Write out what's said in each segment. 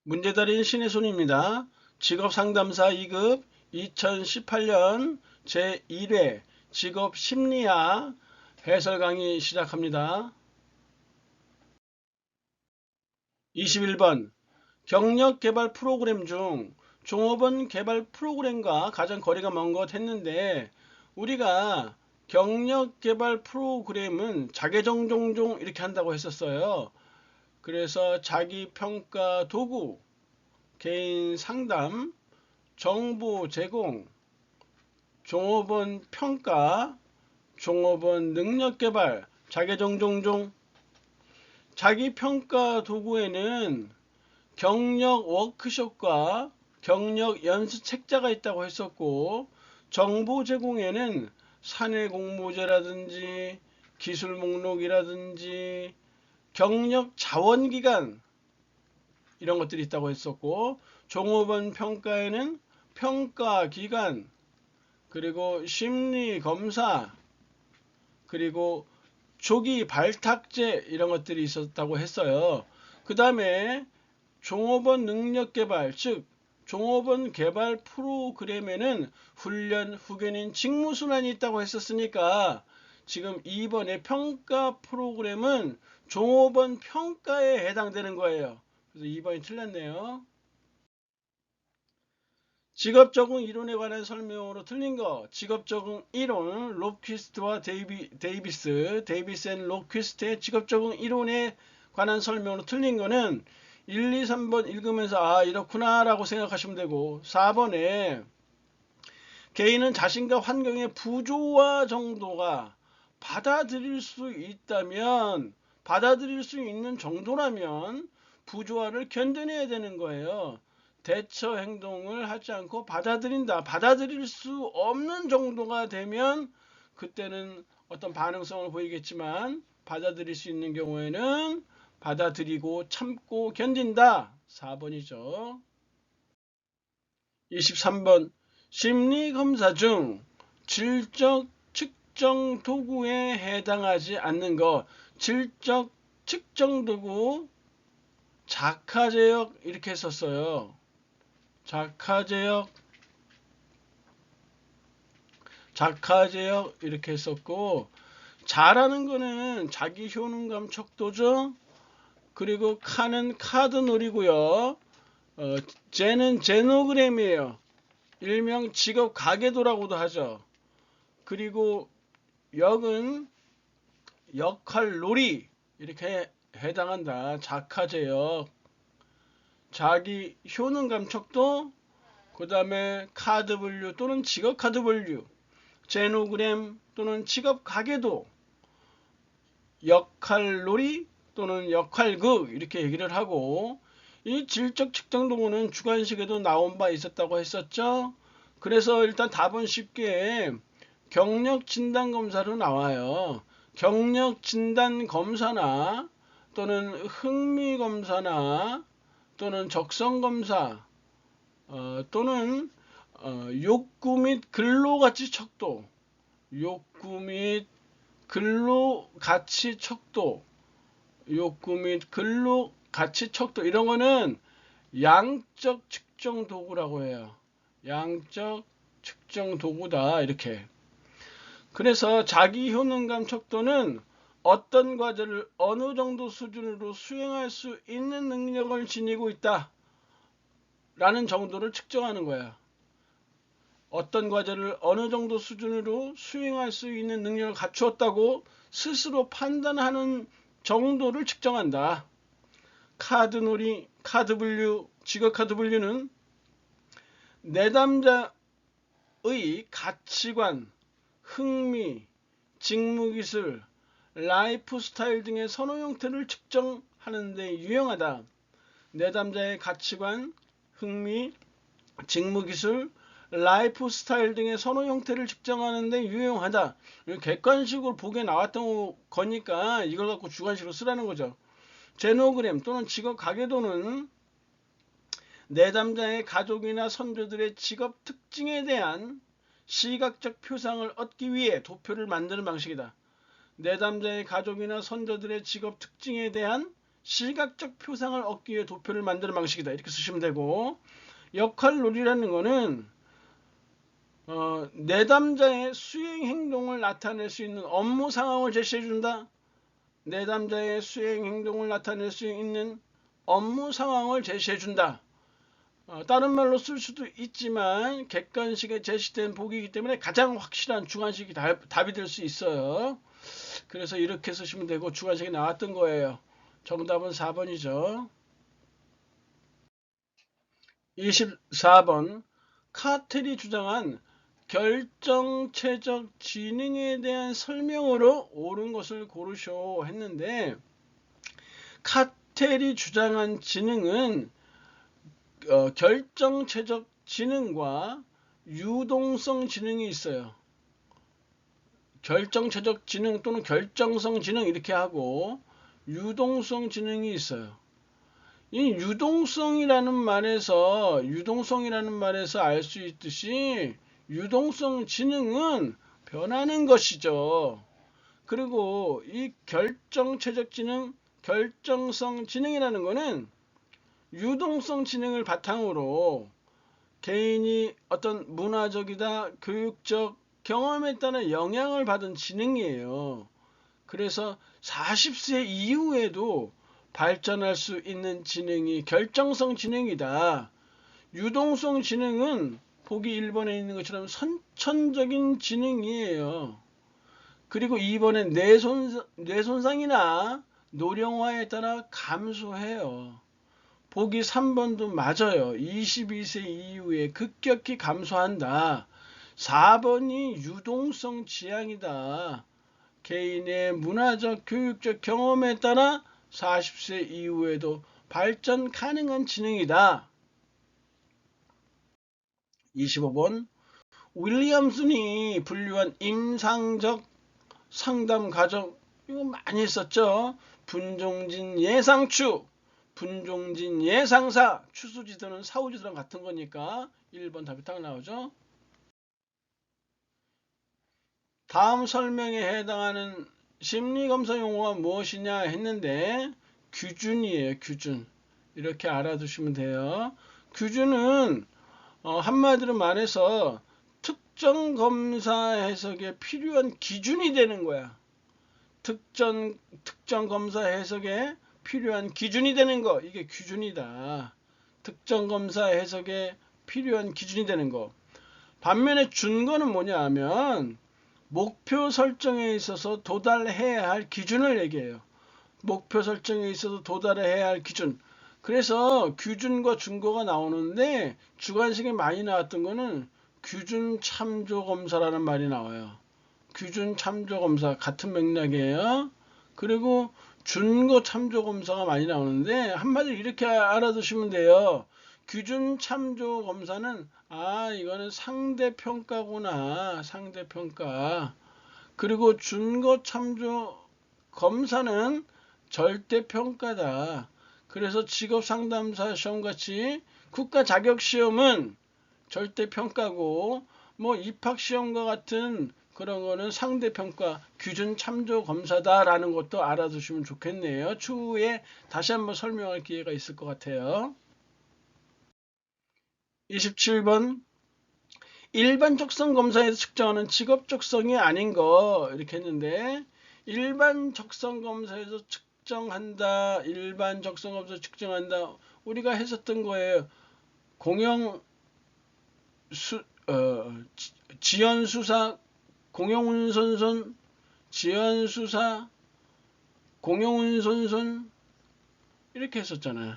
문제달인 신혜손입니다. 직업상담사 2급 2018년 제1회 직업심리학 해설 강의 시작합니다. 21번 경력개발 프로그램 중 종업원 개발 프로그램과 가장 거리가 먼 것 했는데, 우리가 경력개발 프로그램은 자개정종종 이렇게 한다고 했었어요. 그래서 자기평가 도구, 개인 상담, 정보 제공, 종업원 평가, 종업원 능력 개발, 자개정종종. 자기평가 도구에는 경력 워크숍과 경력 연수 책자가 있다고 했었고, 정보 제공에는 사내 공모제라든지 기술 목록이라든지 경력 자원기간 이런 것들이 있다고 했었고, 종업원 평가에는 평가기간, 그리고 심리검사, 그리고 조기 발탁제 이런 것들이 있었다고 했어요. 그 다음에 종업원 능력개발, 즉 종업원 개발 프로그램에는 훈련, 후견인, 직무순환이 있다고 했었으니까 지금 2번의 평가 프로그램은 종업원 평가에 해당되는 거예요. 그래서 2번이 틀렸네요. 직업적응 이론에 관한 설명으로 틀린 거. 직업적응 이론, 롭퀴스트와 데이비스 앤 롭퀴스트의 직업적응 이론에 관한 설명으로 틀린 거는 1, 2, 3번 읽으면서 이렇구나 라고 생각하시면 되고, 4번에 개인은 자신과 환경의 부조화 정도가 받아들일 수 있다면, 받아들일 수 있는 정도라면 부조화를 견뎌내야 되는 거예요. 대처 행동을 하지 않고 받아들인다. 받아들일 수 없는 정도가 되면 그때는 어떤 반응성을 보이겠지만, 받아들일 수 있는 경우에는 받아들이고 참고 견딘다. 4번이죠. 23번 심리검사 중 질적 측정 도구에 해당하지 않는 것. 질적 측정 도구 자카제역 이렇게 했었어요. 자카제역 이렇게 했었고, 잘하는 거는 자기 효능감 척도죠. 그리고 카는 카드 놀이고요. 제는 제노그램이에요. 일명 직업 가계도라고도 하죠. 그리고 역은 역할 놀이 이렇게 해당한다. 자카제역. 자기 효능감 척도, 그 다음에 카드 분류 또는 직업 카드 분류, 제노그램 또는 직업 가계도, 역할놀이 또는 역할극 이렇게 얘기를 하고, 이 질적 측정 도구는 주관식에도 나온 바 있었다고 했었죠. 그래서 일단 답은 쉽게 경력 진단 검사로 나와요. 경력 진단 검사나 또는 흥미 검사나 또는 적성 검사, 또는 욕구 및 근로가치 척도, 욕구 및 근로가치 척도, 욕구 및 근로가치 척도 이런 거는 양적 측정 도구라고 해요. 양적 측정 도구다 이렇게. 그래서 자기 효능감 척도는 어떤 과제를 어느 정도 수준으로 수행할 수 있는 능력을 지니고 있다 라는 정도를 측정하는 거야. 어떤 과제를 어느 정도 수준으로 수행할 수 있는 능력을 갖추었다고 스스로 판단하는 정도를 측정한다. 카드놀이, 카드 분류, 직업 카드 분류는 내담자의 가치관, 흥미, 직무기술, 라이프 스타일 등의 선호 형태를 측정하는 데 유용하다. 내담자의 가치관, 흥미, 직무기술, 라이프 스타일 등의 선호 형태를 측정하는 데 유용하다. 객관식으로 보기에 나왔던 거니까 이걸 갖고 주관식으로 쓰라는 거죠. 제노그램 또는 직업 가계도는 내담자의 가족이나 선조들의 직업 특징에 대한 시각적 표상을 얻기 위해 도표를 만드는 방식이다. 내담자의 가족이나 선조들의 직업 특징에 대한 시각적 표상을 얻기 위해 도표를 만드는 방식이다. 이렇게 쓰시면 되고, 역할놀이라는 거는 내담자의 수행 행동을 나타낼 수 있는 업무 상황을 제시해준다. 내담자의 수행 행동을 나타낼 수 있는 업무 상황을 제시해준다. 다른 말로 쓸 수도 있지만 객관식에 제시된 보기이기 때문에 가장 확실한 주관식이 답이 될 수 있어요. 그래서 이렇게 쓰시면 되고, 주관식이 나왔던 거예요. 정답은 4번이죠. 24번. 카텔이 주장한 결정체적 지능에 대한 설명으로 옳은 것을 고르쇼 했는데, 카텔이 주장한 지능은 결정체적 지능과 유동성 지능이 있어요. 결정체적 지능 또는 결정성 지능 이렇게 하고 유동성 지능이 있어요. 이 유동성이라는 말에서 알 수 있듯이 유동성 지능은 변하는 것이죠. 그리고 이 결정체적 지능, 결정성 지능이라는 것은 유동성 지능을 바탕으로 개인이 어떤 문화적이다, 교육적 경험에 따른 영향을 받은 지능이에요. 그래서 40세 이후에도 발전할 수 있는 지능이 결정성 지능이다. 유동성 지능은 보기 1번에 있는 것처럼 선천적인 지능이에요. 그리고 2번에 뇌손상이나 노령화에 따라 감소해요. 보기 3번도 맞아요. 22세 이후에 급격히 감소한다. 4번이 유동성 지향이다. 개인의 문화적, 교육적 경험에 따라 40세 이후에도 발전 가능한 지능이다. 25번. 윌리엄슨이 분류한 임상적 상담 과정, 이거 많이 했었죠. 분종진 예상추, 분종진 예상사, 추수지도는 사후지도랑 같은 거니까 1번 답이 딱 나오죠. 다음 설명에 해당하는 심리검사 용어가 무엇이냐 했는데 규준이에요. 규준. 이렇게 알아두시면 돼요. 규준은 한마디로 말해서 특정 검사 해석에 필요한 기준이 되는 거야. 특정 검사 해석에 필요한 기준이 되는 거, 이게 규준이다. 특정 검사 해석에 필요한 기준이 되는 거. 반면에 준거는 뭐냐 하면 목표 설정에 있어서 도달해야 할 기준을 얘기해요. 목표 설정에 있어서 도달해야 할 기준. 그래서 규준과 준거가 나오는데 주관식에 많이 나왔던 거는 규준 참조 검사라는 말이 나와요. 규준 참조 검사 같은 맥락이에요. 그리고 준거 참조 검사가 많이 나오는데 한마디로 이렇게 알아두시면 돼요. 규준 참조 검사는 이거는 상대평가구나. 상대평가. 그리고 준거 참조 검사는 절대평가다. 그래서 직업상담사 시험같이 국가자격시험은 절대평가고 뭐 입학시험과 같은 그런 거는 상대평가 규준 참조 검사다라는 것도 알아두시면 좋겠네요. 추후에 다시 한번 설명할 기회가 있을 것 같아요. 27번. 일반 적성 검사에서 측정하는 직업 적성이 아닌 거 이렇게 했는데 일반 적성 검사에서 측정한다. 일반 적성 검사 측정한다. 우리가 했었던 거예요. 지연수사 공영운손손, 지연수사 공영운손손 이렇게 했었잖아요.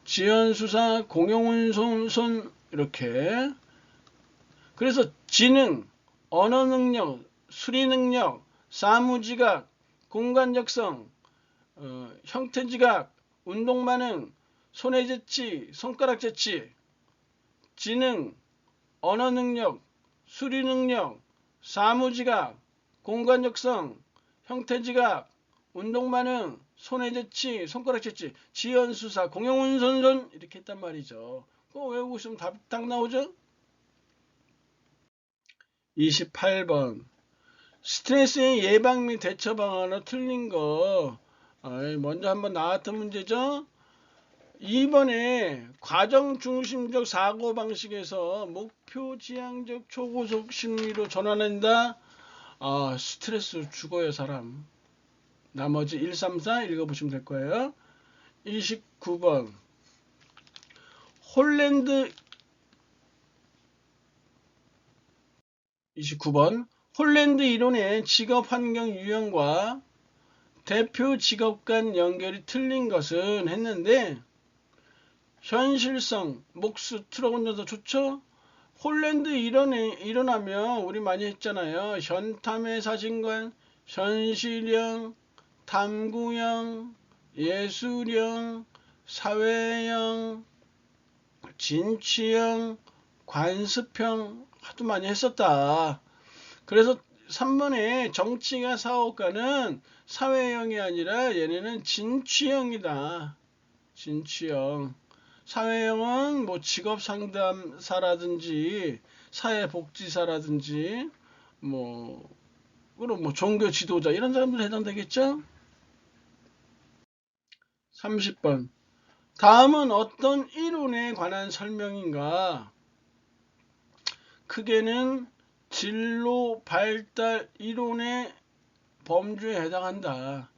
지연수사 공영운손손 이렇게. 그래서 지능, 언어능력, 수리능력, 사무지각, 공간적성, 형태지각, 운동반응, 손해재치, 손가락재치, 지능, 언어능력, 수리능력, 사무지각, 공간적성, 형태지각, 운동반응, 손해재치, 손가락재치, 지연수사, 공영운손손 이렇게 했단 말이죠. 그거 외우고 있으면 답 딱 나오죠? 28번. 스트레스의 예방 및 대처 방안으로 틀린 거 먼저 한번 나왔던 문제죠. 2번에 과정 중심적 사고방식에서 목표 지향적 초고속 심리로 전환한다. 스트레스 죽어요 사람. 나머지 1, 3, 4 읽어보시면 될 거예요. 29번 홀랜드 29번 홀랜드 이론의 직업 환경 유형과 대표 직업 간 연결이 틀린 것은 했는데 현실성, 목수, 트럭 운전사 좋죠? 홀랜드 일어나면 우리 많이 했잖아요. 현탐의 사진관, 현실형, 탐구형, 예술형, 사회형, 진취형, 관습형 하도 많이 했었다. 그래서 3번에 정치가 사업가는 사회형이 아니라 얘네는 진취형이다. 진취형. 사회형은 뭐 직업 상담사라든지 사회복지사라든지 그럼 종교 지도자 이런 사람들 해당되겠죠? 30번 다음은 어떤 이론에 관한 설명인가? 크게는 진로 발달 이론의 범주에 해당한다.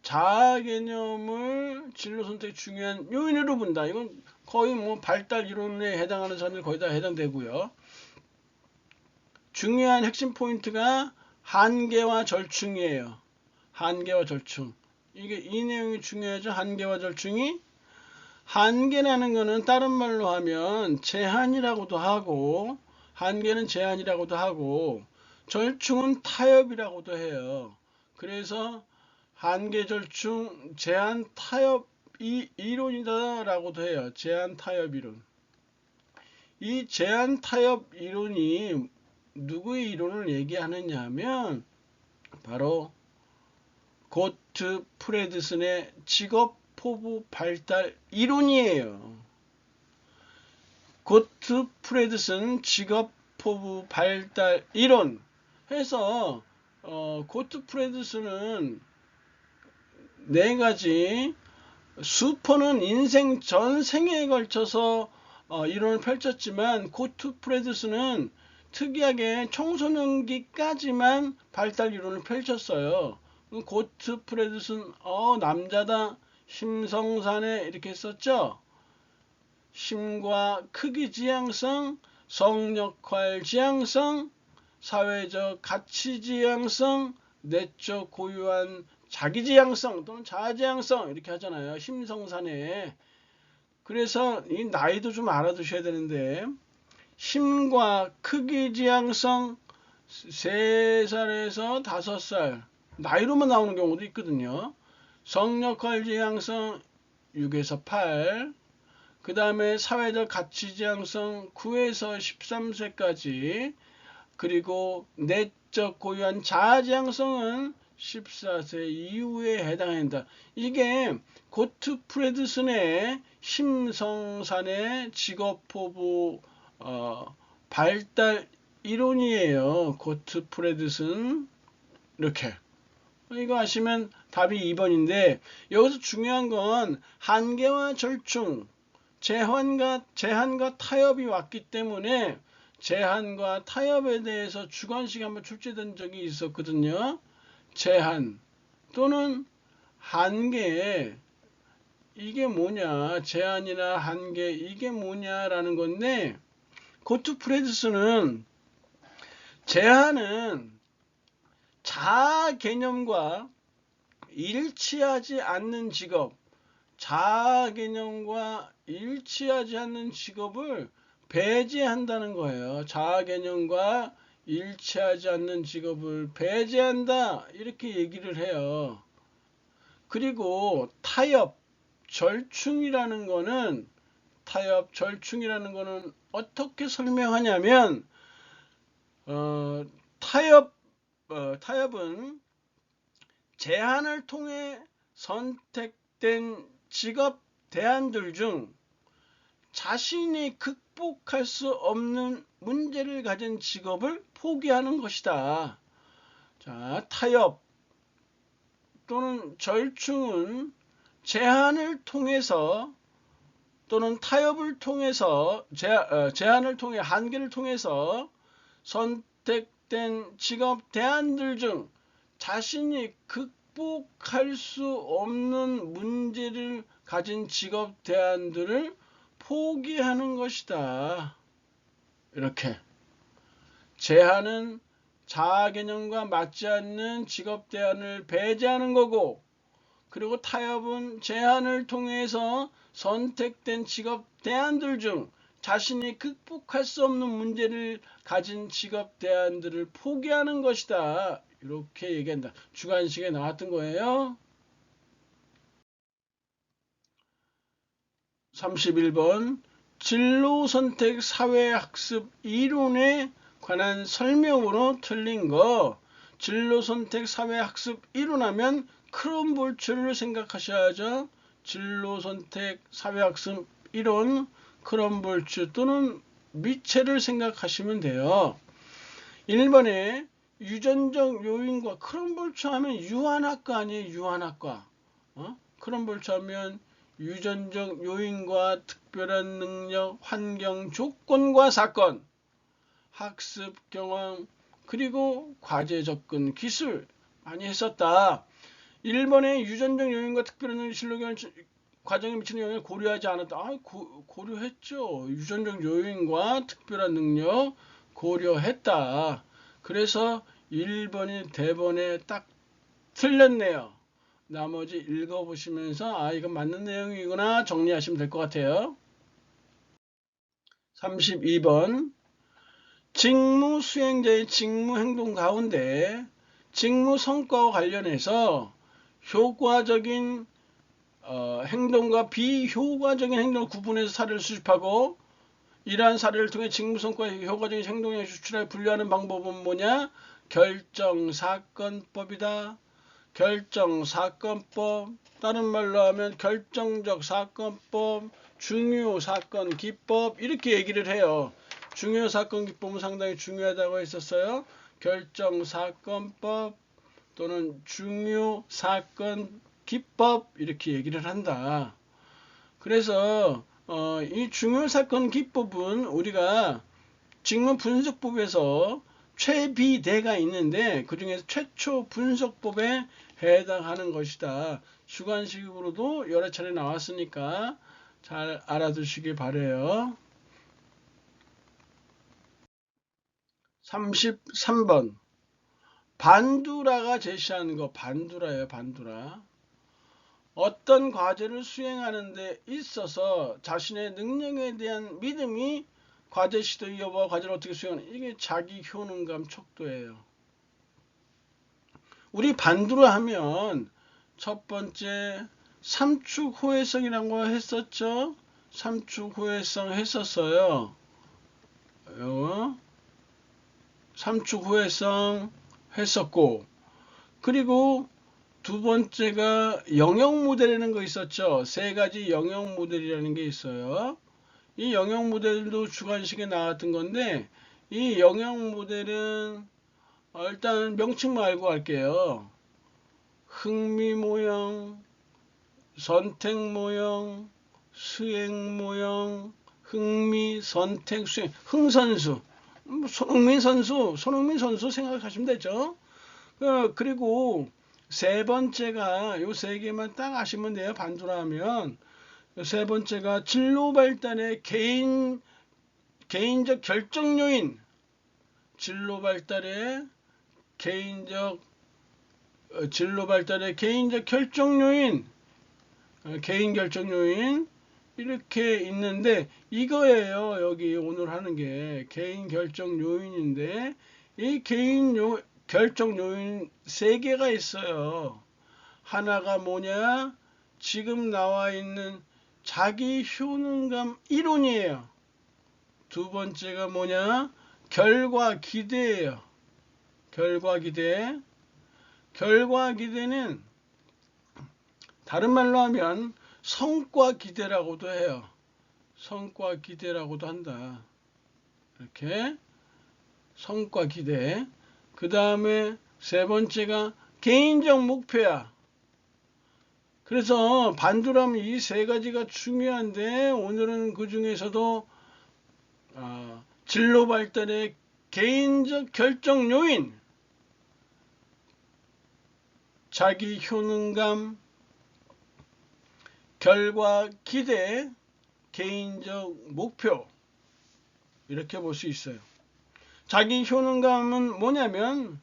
자아 개념을 진로 선택 중요한 요인으로 본다. 이건 거의 발달 이론에 해당하는 사람들 거의 다 해당되고요. 중요한 핵심 포인트가 한계와 절충이에요. 한계와 절충. 이 내용이 중요하죠. 한계와 절충이. 한계라는 거는 다른 말로 하면 제한이라고도 하고, 한계는 제한이라고도 하고, 절충은 타협이라고도 해요. 그래서 한계 절충 제한 타협 이론이다 라고도 해요. 제한 타협 이론. 이 제한 타협 이론이 누구의 이론을 얘기하느냐 하면 바로 고트 프레드슨의 직업 포부 발달 이론이에요. 고트 프레드슨 직업 포부 발달 이론 해서 고트 프레드슨은 4가지 수퍼는 인생 전생에 걸쳐서 이론을 펼쳤지만 고트 프레드슨은 특이하게 청소년기까지만 발달 이론을 펼쳤어요. 고트 프레드슨 남자다 심성사네 이렇게 했었죠. 심과 크기 지향성, 성역할 지향성, 사회적 가치 지향성, 내적 고유한 자기지향성 또는 자아지향성 이렇게 하잖아요. 심성사네. 그래서 이 나이도 좀 알아두셔야 되는데 심과 크기 지향성 3살에서 5살 나이로만 나오는 경우도 있거든요. 성역할 지향성 6에서 8, 그 다음에 사회적 가치 지향성 9에서 13세까지, 그리고 내적 고유한 자아지향성은 14세 이후에 해당한다. 이게 고트 프레드슨의 심성산의 직업포부 발달 이론이에요. 고트 프레드슨 이렇게. 이거 아시면 답이 2번인데 여기서 중요한 건 한계와 절충, 제한과 타협이 왔기 때문에 제한과 타협에 대해서 주관식이 한번 출제된 적이 있었거든요. 제한 또는 한계 이게 뭐냐, 제한이나 한계 이게 뭐냐라는 건데 고트 프레드슨은 제한은 자아 개념과 일치하지 않는 직업, 자아 개념과 일치하지 않는 직업을 배제한다는 거예요. 자아 개념과 일치하지 않는 직업을 배제한다 이렇게 얘기를 해요. 그리고 타협, 절충이라는 거는 어떻게 설명하냐면 타협은 제한을 통해 선택된 직업 대안들 중 자신이 극복할 수 없는 문제를 가진 직업을 포기하는 것이다. 자, 타협 또는 절충은 제한을 통해서 또는 타협을 통해서 제한을 통해 한계를 통해서 선택된 직업 대안들 중 자신이 극복할 수 없는 문제를 가진 직업 대안들을 포기하는 것이다. 이렇게 제한은 자아 개념과 맞지 않는 직업 대안을 배제하는 거고, 그리고 타협은 제한을 통해서 선택된 직업 대안들 중 자신이 극복할 수 없는 문제를 가진 직업 대안들을 포기하는 것이다. 이렇게 얘기한다. 주관식에 나왔던 거예요. 31번 진로선택 사회학습 이론에 관한 설명으로 틀린 거. 진로선택 사회학습 이론 하면 크롬볼츠를 생각하셔야죠. 진로선택 사회학습 이론, 크롬볼츠 또는 미첼을 생각하시면 돼요. 1번에 유전적 요인과, 크롬볼츠 하면 유한학과 아니에요. 유한학과. 크롬볼츠 하면 유전적 요인과 특별한 능력, 환경, 조건과 사건, 학습 경험, 그리고 과제 접근 기술 많이 했었다. 1번에 유전적 요인과 특별한 능력, 진로 과정에 미치는 영향을 고려하지 않았다. 고려했죠. 유전적 요인과 특별한 능력 고려했다. 그래서 1번이 대본에 딱 틀렸네요. 나머지 읽어보시면서 이건 맞는 내용이구나 정리하시면 될 것 같아요. 32번 직무 수행자의 직무 행동 가운데 직무 성과와 관련해서 효과적인 행동과 비효과적인 행동을 구분해서 사례를 수집하고, 이러한 사례를 통해 직무 성과와 효과적인 행동에 추출해 분류하는 방법은 뭐냐? 결정사건법이다. 결정사건법, 다른 말로 하면 결정적 사건법, 중요사건기법, 이렇게 얘기를 해요. 중요사건기법은 상당히 중요하다고 했었어요. 결정사건법 또는 중요사건기법 이렇게 얘기를 한다. 그래서 이 중요사건기법은 우리가 직무분석법에서 최비대가 있는데 그 중에서 최초 분석법에 해당하는 것이다. 주관식으로도 여러 차례 나왔으니까 잘 알아두시기 바래요. 33번 반두라가 제시하는 거. 반두라예요. 반두라. 어떤 과제를 수행하는 데 있어서 자신의 능력에 대한 믿음이 과제 시도 여부와 과제를 어떻게 수행하는, 이게 자기 효능감 척도예요. 우리 반두라 하면 첫 번째 삼축 호혜성이라는 거 했었죠. 삼축 호혜성 했었어요. 삼축 호혜성 했었고, 그리고 두 번째가 영역 모델이라는 거 있었죠. 세 가지 영역 모델이라는 게 있어요. 이 영역 모델도 주관식에 나왔던 건데, 이 영역 모델은 일단 명칭만 알고 갈게요. 흥미 모형, 선택 모형, 수행 모형, 흥미, 선택, 수행, 흥선수, 손흥민 선수 생각하시면 되죠. 그리고 세 번째가 요 세 개만 딱 아시면 돼요. 반두라 하면. 세 번째가 진로 발달의 개인적 결정 요인, 진로 발달의 개인적 결정 요인, 개인 결정 요인 이렇게 있는데, 이거예요. 여기 오늘 하는 게 개인 결정 요인인데, 이 개인 결정 요인 세 개가 있어요. 하나가 뭐냐? 지금 나와 있는 자기 효능감 이론이에요. 두 번째가 뭐냐? 결과 기대예요. 결과 기대. 결과 기대는 다른 말로 하면 성과 기대라고도 해요. 성과 기대라고도 한다. 이렇게 성과 기대. 그 다음에 세 번째가 개인적 목표야. 그래서 반도라면 이 세 가지가 중요한데 오늘은 그 중에서도 진로 발달의 개인적 결정 요인, 자기 효능감, 결과 기대, 개인적 목표 이렇게 볼 수 있어요. 자기 효능감은 뭐냐면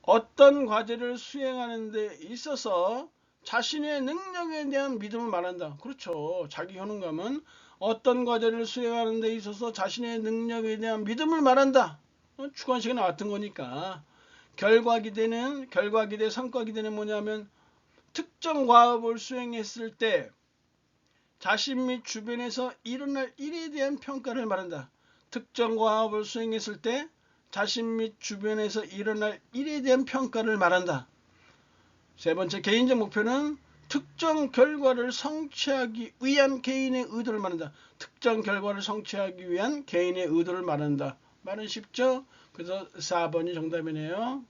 어떤 과제를 수행하는 데 있어서 자신의 능력에 대한 믿음을 말한다. 그렇죠. 자기 효능감은 어떤 과제를 수행하는 데 있어서 자신의 능력에 대한 믿음을 말한다. 주관식에 나왔던 거니까. 결과 기대, 성과 기대는 뭐냐면 특정 과업을 수행했을 때 자신 및 주변에서 일어날 일에 대한 평가를 말한다. 특정 과업을 수행했을 때 자신 및 주변에서 일어날 일에 대한 평가를 말한다. 세 번째, 개인적 목표는 특정 결과를 성취하기 위한 개인의 의도를 말한다. 특정 결과를 성취하기 위한 개인의 의도를 말한다. 말은 쉽죠? 그래서 4번이 정답이네요.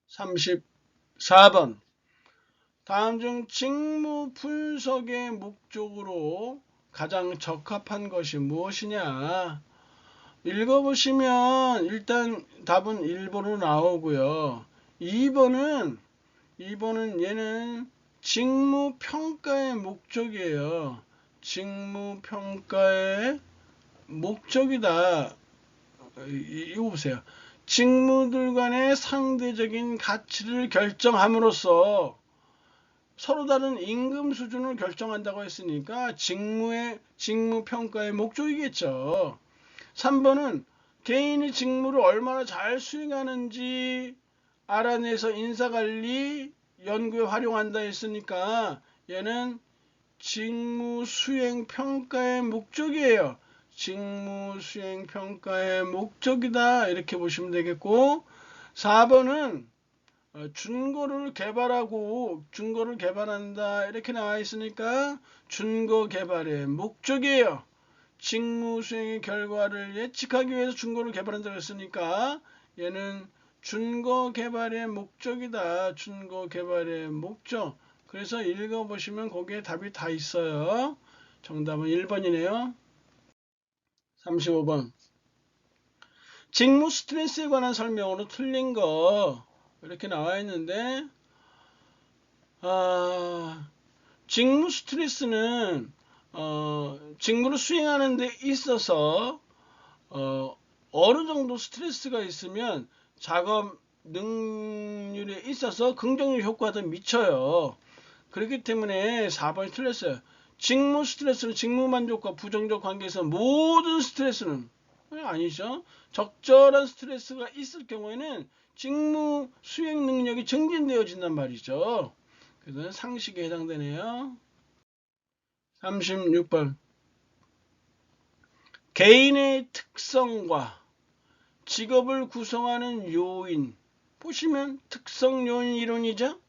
34번. 다음 중 직무 분석의 목적으로 가장 적합한 것이 무엇이냐? 읽어보시면 일단 답은 1번으로 나오고요. 2번은 얘는 직무평가의 목적이에요. 직무평가의 목적이다. 이거 보세요. 직무들 간의 상대적인 가치를 결정함으로써 서로 다른 임금 수준을 결정한다고 했으니까 직무평가의 목적이겠죠. 3번은 개인이 직무를 얼마나 잘 수행하는지 알아내서 인사관리 연구에 활용한다 했으니까 얘는 직무 수행 평가의 목적이에요. 직무 수행 평가의 목적이다 이렇게 보시면 되겠고, 4번은 준거를 개발하고 준거를 개발한다 이렇게 나와 있으니까 준거 개발의 목적이에요. 직무 수행의 결과를 예측하기 위해서 준거를 개발한다고 했으니까 얘는 준거 개발의 목적이다. 준거 개발의 목적. 그래서 읽어보시면 거기에 답이 다 있어요. 정답은 1번이네요. 35번. 직무 스트레스에 관한 설명으로 틀린 거 이렇게 나와 있는데, 직무 스트레스는 직무를 수행하는 데 있어서 어느 정도 스트레스가 있으면 작업 능률에 있어서 긍정적 효과도 미쳐요. 그렇기 때문에 4번이 틀렸어요. 직무 스트레스는 직무 만족과 부정적 관계에서 모든 스트레스는 아니죠. 적절한 스트레스가 있을 경우에는 직무 수행 능력이 증진되어진단 말이죠. 그래서 상식에 해당되네요. 36번. 개인의 특성과 직업을 구성하는 요인. 보시면 특성 요인 이론이죠.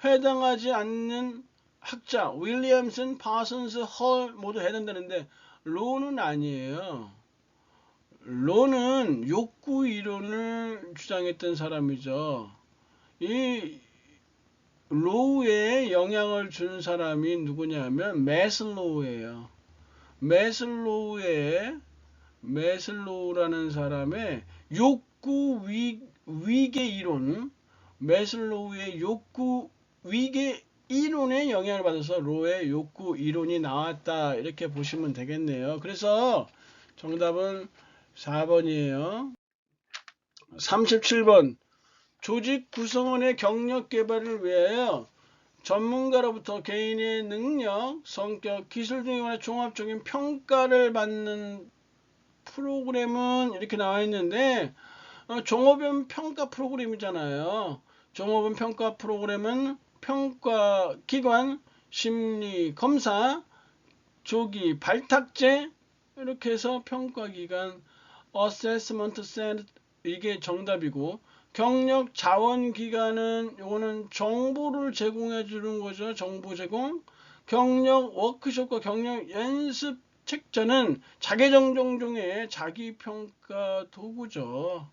해당하지 않는 학자 윌리엄슨, 파슨스, 헐 모두 해당되는데 로는 아니에요. 로는 욕구 이론을 주장했던 사람이죠. 이 로우에 영향을 준 사람이 누구냐면 매슬로우예요. 매슬로우라는 사람의 욕구 위계 이론, 매슬로우의 욕구 위계 이론에 영향을 받아서 로의 욕구 이론이 나왔다 이렇게 보시면 되겠네요. 그래서 정답은 4번이에요. 37번. 조직 구성원의 경력 개발을 위하여 전문가로부터 개인의 능력, 성격, 기술 등에 관한 종합적인 평가를 받는 프로그램은 이렇게 나와 있는데 종업원 평가 프로그램이잖아요. 종업원 평가 프로그램은 평가 기관, 심리 검사, 조기 발탁제 이렇게 해서 평가 기관, 어세스먼트 센터 이게 정답이고, 경력 자원 기관은 요거는 정보를 제공해 주는 거죠. 정보 제공. 경력 워크숍과 경력 연습 책자는 자기정정 중에 자기평가 도구죠.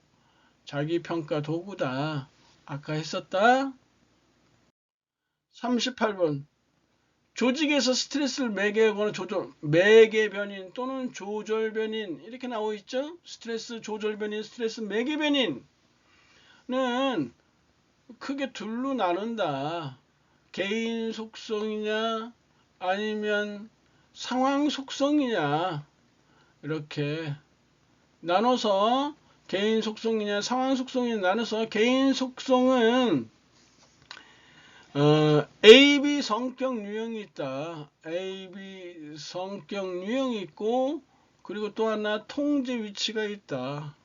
자기평가 도구다. 아까 했었다. 38번. 조직에서 스트레스를 매개하거나 매개 변인 또는 조절 변인 이렇게 나와 있죠. 스트레스 조절 변인, 스트레스 매개 변인은 크게 둘로 나눈다. 개인 속성이냐 아니면 상황 속성이냐 이렇게 나눠서 개인 속성이냐 상황 속성이냐 나눠서 개인 속성은 AB 성격 유형이 있다. AB 성격 유형이 있고 그리고 또 하나 통제 위치가 있다.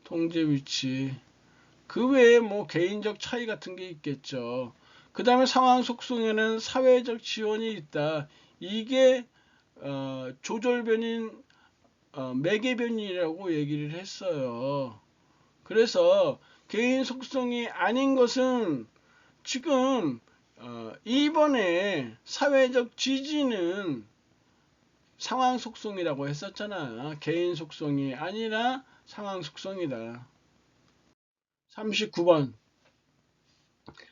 통제 위치. 그 외에 뭐 개인적 차이 같은 게 있겠죠. 그 다음에 상황 속성에는 사회적 지원이 있다. 이게 조절변인 매개변이라고 얘기를 했어요. 그래서 개인 속성이 아닌 것은 지금 2번에 사회적 지지는 상황 속성이라고 했었잖아. 개인 속성이 아니라 상황 속성이다. 39번.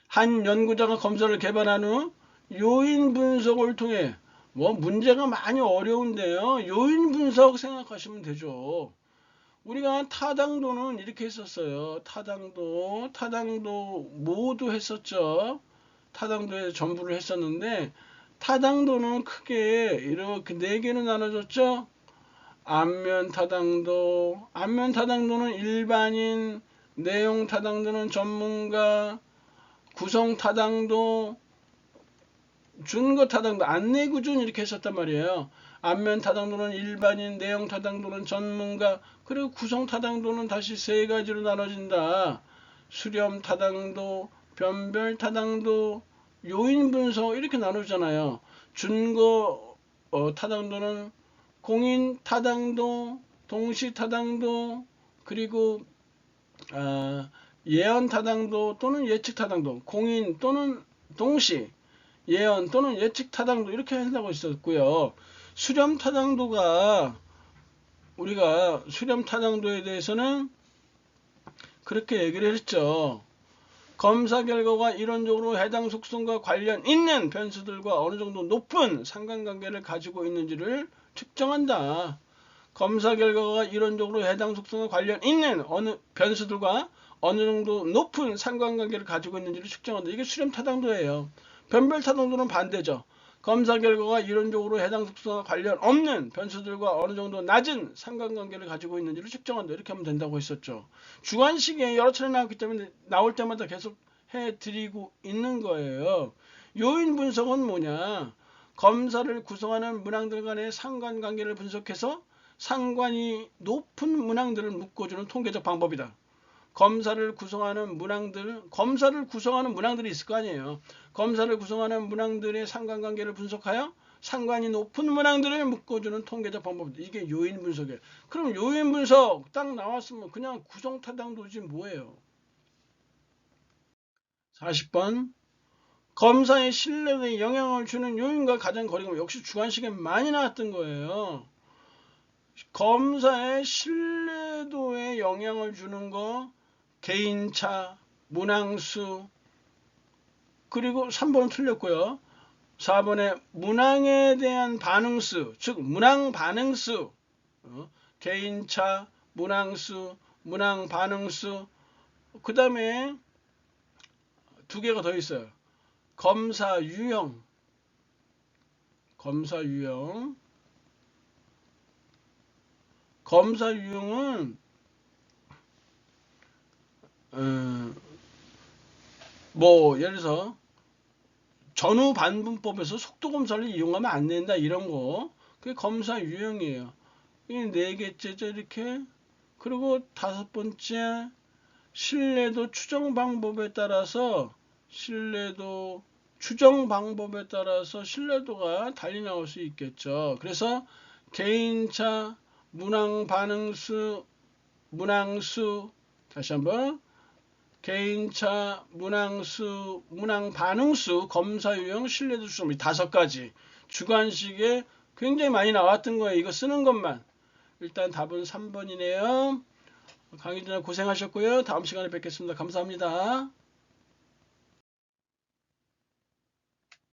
한 연구자가 검사를 개발한 후 요인 분석을 통해 뭐 문제가 많이 어려운데요. 요인 분석 생각하시면 되죠. 우리가 타당도는 이렇게 했었어요. 타당도 모두 했었죠. 타당도에 전부를 했었는데 타당도는 크게 이렇게 4개로 나눠졌죠. 앞면 타당도는 일반인, 내용 타당도는 전문가, 구성 타당도, 준거 타당도, 안내 구준 이렇게 했었단 말이에요. 앞면 타당도는 일반인, 내용 타당도는 전문가, 그리고 구성 타당도는 다시 3가지로 나눠진다. 수렴 타당도, 변별 타당도, 요인 분석 이렇게 나누잖아요. 준거 타당도는 공인 타당도, 동시 타당도, 그리고 예언 타당도 또는 예측 타당도, 공인 또는 동시, 예언 또는 예측 타당도 이렇게 한다고 있었고요. 수렴 타당도가 우리가 수렴 타당도에 대해서는 그렇게 얘기를 했죠. 검사 결과가 이론적으로 해당 속성과 관련 있는 변수들과 어느 정도 높은 상관관계를 가지고 있는지를 측정한다. 검사 결과가 이론적으로 해당 속성과 관련 있는 어느 변수들과 어느 정도 높은 상관관계를 가지고 있는지를 측정한다. 이게 수렴 타당도예요. 변별 타당도는 반대죠. 검사 결과가 이론적으로 해당 속성과 관련 없는 변수들과 어느 정도 낮은 상관관계를 가지고 있는지를 측정한다. 이렇게 하면 된다고 했었죠. 주관식에 여러 차례 나왔기 때문에 나올 때마다 계속 해드리고 있는 거예요. 요인 분석은 뭐냐? 검사를 구성하는 문항들 간의 상관관계를 분석해서 상관이 높은 문항들을 묶어주는 통계적 방법이다. 검사를 구성하는 문항들이 있을 거 아니에요. 검사를 구성하는 문항들의 상관관계를 분석하여 상관이 높은 문항들을 묶어주는 통계적 방법이다. 이게 요인 분석이에요. 그럼 요인 분석 딱 나왔으면 그냥 구성 타당도지 뭐예요. 40번. 검사의 신뢰도에 영향을 주는 요인과 가장 거리가 역시 주관식에 많이 나왔던 거예요. 검사의 신뢰도에 영향을 주는 거 개인차, 문항수, 그리고 3번은 틀렸고요. 4번에 문항에 대한 반응수, 즉 문항 반응수, 개인차, 문항수, 문항 반응수, 그 다음에 2개가 더 있어요. 검사 유형. 검사 유형은 뭐 예를 들어서 전후 반분법에서 속도 검사를 이용하면 안 된다 이런 거. 그게 검사 유형이에요. 이게 4개째죠 이렇게. 그리고 5번째 신뢰도 추정 방법에 따라서 신뢰도가 달리 나올 수 있겠죠. 그래서 개인차, 문항 반응수, 문항수, 다시 한번 개인차, 문항수, 문항 반응수, 검사 유형, 신뢰도 추정, 5가지 주관식에 굉장히 많이 나왔던 거예요. 이거 쓰는 것만. 일단 답은 3번이네요. 강의 전에 고생하셨고요. 다음 시간에 뵙겠습니다. 감사합니다.